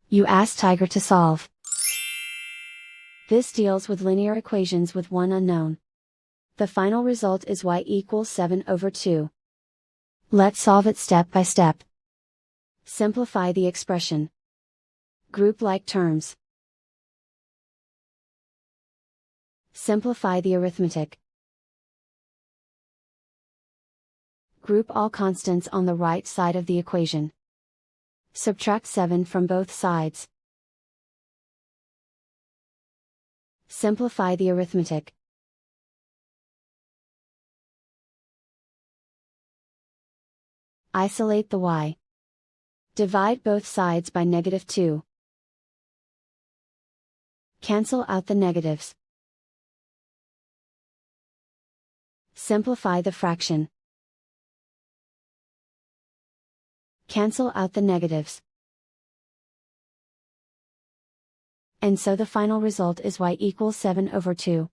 You ask Tiger to solve. This deals with linear equations with one unknown. The final result is y equals 7/2. Let's solve it step by step. Simplify the expression. Group like terms. Simplify the arithmetic. Group all constants on the right side of the equation. Subtract 7 from both sides. Simplify the arithmetic. Isolate the y. Divide both sides by -2. Cancel out the negatives. Simplify the fraction. Cancel out the negatives. And so the final result is y equals 7/2.